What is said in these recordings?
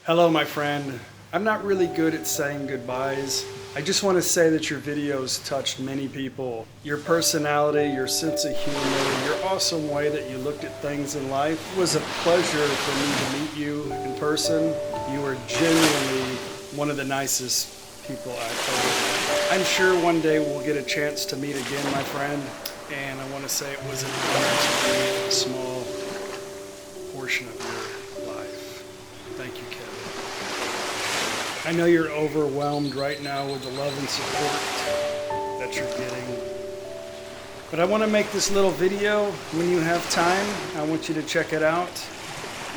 Hello, my friend. I'm not really good at saying goodbyes. I just want to say that your videos touched many people. Your personality, your sense of humor, your awesome way that you looked at things in life. It was a pleasure for me to meet you in person. You were genuinely one of the nicest people I've ever met. I'm sure one day we'll get a chance to meet again, my friend. And I want to say it was an honor to be a small portion of your life. Thank you, Kevin. I know you're overwhelmed right now with the love and support that you're getting. But I want to make this little video when you have time. I want you to check it out.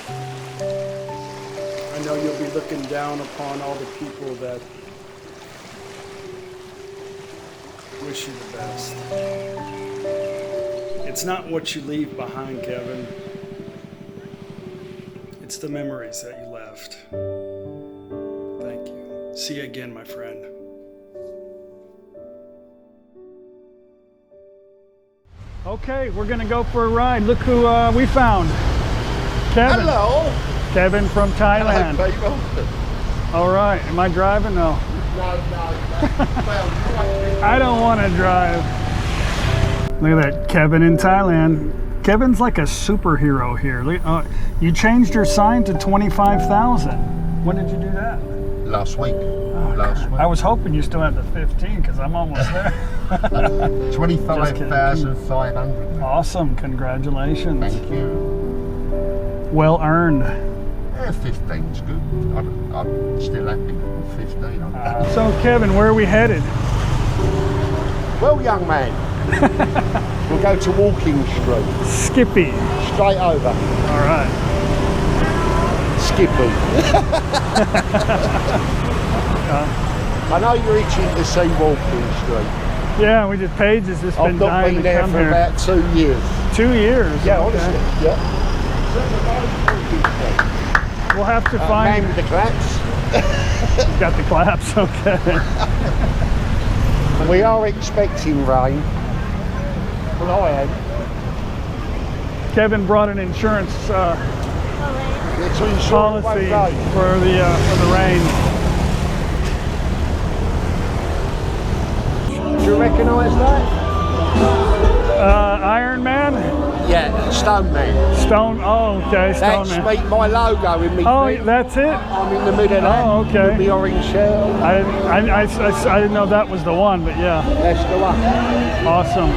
I know you'll be looking down upon all the people that wish you the best. It's not what you leave behind, Kevin. It's the memories that you left. Thank you. See you again, my friend. Okay, we're gonna go for a ride. Look who we found. Kevin. Hello. Kevin from Thailand. Hello, people. All right, am I driving? No. No. Well, I don't want to drive. Look at that, Kevin in Thailand. Kevin's like a superhero here. Look, you changed your sign to 25,000. When did you do that? last week. Oh, last week. I was hoping you still had the 15 because I'm almost there. 25,500. Awesome, congratulations. Thank you. Well earned. 15's good. I'm still happy with 15. So Kevin, where are we headed? Well, young man, we'll go to Walking Street. Skippy. Straight over. All right. Skippy. I know you're itching to see Walking Street. Yeah, we did Pages. It's been I've not dying been to there come for here. about 2 years. 2 years? Yeah, okay. honestly, yeah. We'll have to Man find... with the claps. Got the claps, okay. We are expecting rain. Well, I am. Kevin brought an insurance It's insurance policy rain. for the rain. Do you recognise that? Iron Man? Yeah, Stone Man. Stone, oh, okay, Stone That's Man. my logo in me. Oh, feet. that's it? I'm in the middle of that. Oh, okay. With the orange shirt. I didn't know that was the one, but yeah. That's the one. Awesome.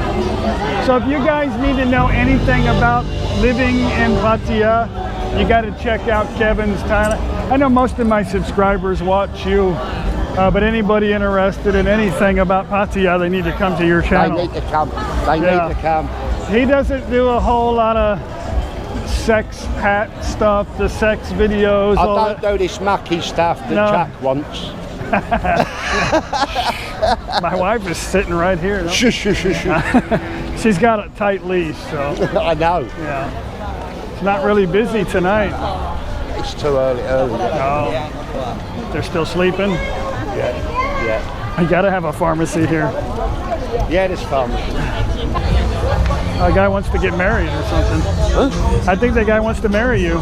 So if you guys need to know anything about living in Pattaya, you got to check out Kevin's Thailand. I know most of my subscribers watch you, but anybody interested in anything about Pattaya, they need to come to your channel. They need to come. They need to come. He doesn't do a whole lot of sex hat stuff, the sex videos. I don't do this mucky stuff that Chuck wants. My wife is sitting right here. Shush, shush, shush, shush. She's got a tight leash, so. I know. Yeah. It's not really busy tonight. It's too early. Oh. They're still sleeping? Yeah, yeah. I gotta have a pharmacy here. Yeah, there's pharmacy. A guy wants to get married or something. Huh? I think the guy wants to marry you.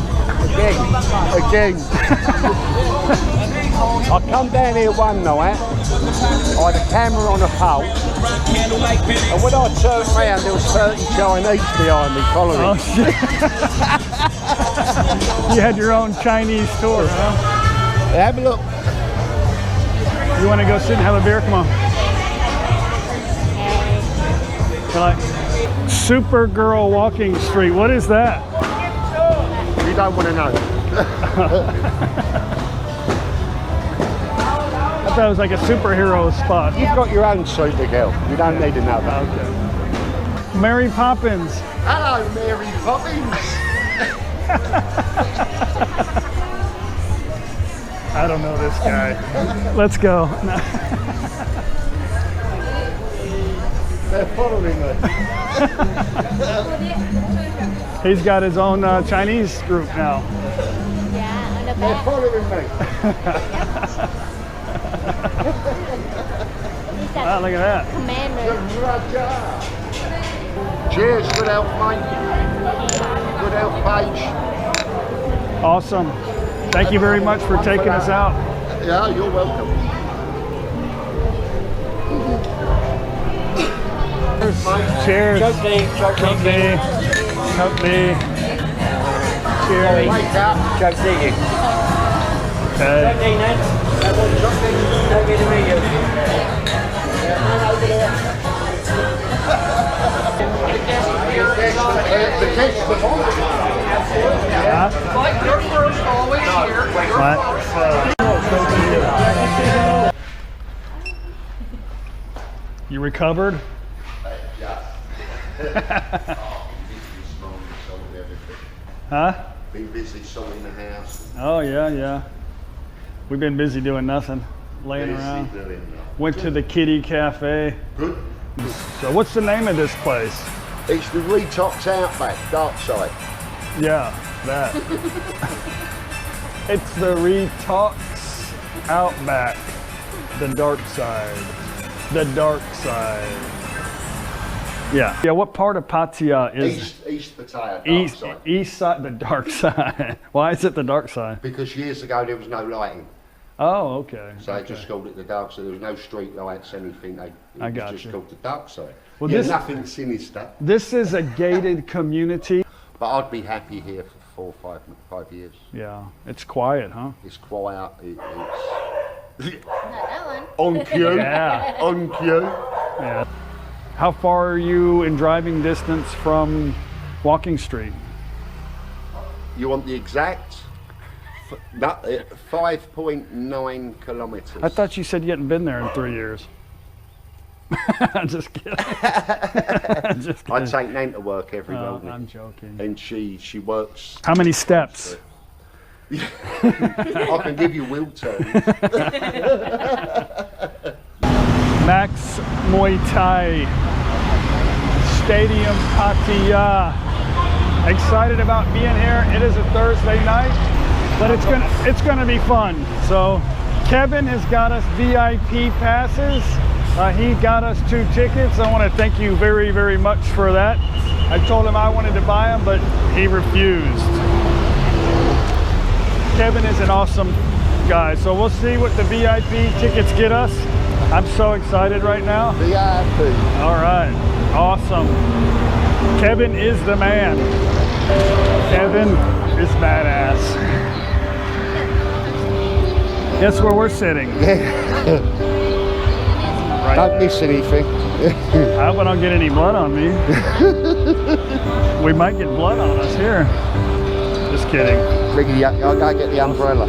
Again. I come down here one night, I had a camera on a pole, and when I turned around there was 30 Chinese behind me following. Oh shit. You had your own Chinese tour, huh? Have a look. You want to go sit and have a beer? Come on. Like Supergirl Walking Street. What is that? You don't want to know. I thought it was like a superhero spot. You've got your own Supergirl. You don't need another. Okay. Mary Poppins. Hello, Mary Poppins. I don't know this guy. Let's go. They're following me. He's got his own Chinese group now. They're following me. Oh, look at that. Cheers, good health, mate. Good health, Paige. Awesome. Thank you very much for taking us out. Yeah, you're welcome. Cheers. Choke knee. Choke knee. Choke knee. Cheers. Wake up. Choke knee. Okay. Choke knee, Ned. Choke knee to meet you. The case is on. Like you're first, always here. You recovered? Huh? Been busy sorting the house. Oh yeah. We've been busy doing nothing, laying around. Went to the Kitty Cafe. Good. So what's the name of this place? It's the Retox Outback, dark side. Yeah, that. It's the Retox Outback, the dark side. The dark side. Yeah. Yeah, what part of Pattaya is East Pattaya, dark side. East side, the dark side. Why is it the dark side? Because years ago there was no lighting. Oh, okay. So they just called it the dark side. There was no street lights, anything. It was got just you. called the dark side. Well, Yeah, this- nothing sinister. This is a gated community. But I'd be happy here for 4 or 5 years. Yeah, it's quiet, huh? It's quiet. It's That one. on cue. Yeah. On cue. Yeah. How far are you in driving distance from Walking Street? You want the exact? 5.9 kilometres. I thought you said you hadn't been there in 3 years. I'm just kidding. Just I kidding. take Nan to work every Oh, morning. I'm joking. And she works. How many steps? I can give you wheel turns. Max Muay Thai Stadium Pattaya. Excited about being here. It is a Thursday night, but it's gonna be fun. So Kevin has got us VIP passes. He got us 2 tickets. I want to thank you very, very much for that. I told him I wanted to buy them, but he refused. Kevin is an awesome guy. So we'll see what the VIP tickets get us. I'm so excited right now. VIP. All right, awesome. Kevin is the man. Kevin is badass. Guess where we're sitting? Right Don't there. miss anything. I hope I don't get any blood on me. We might get blood on us here. Just kidding. I'll go get the umbrella.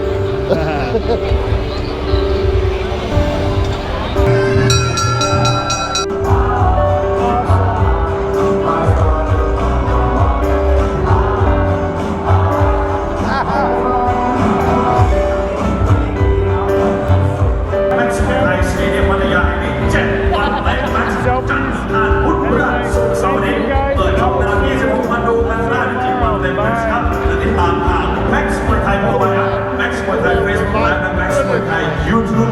YouTube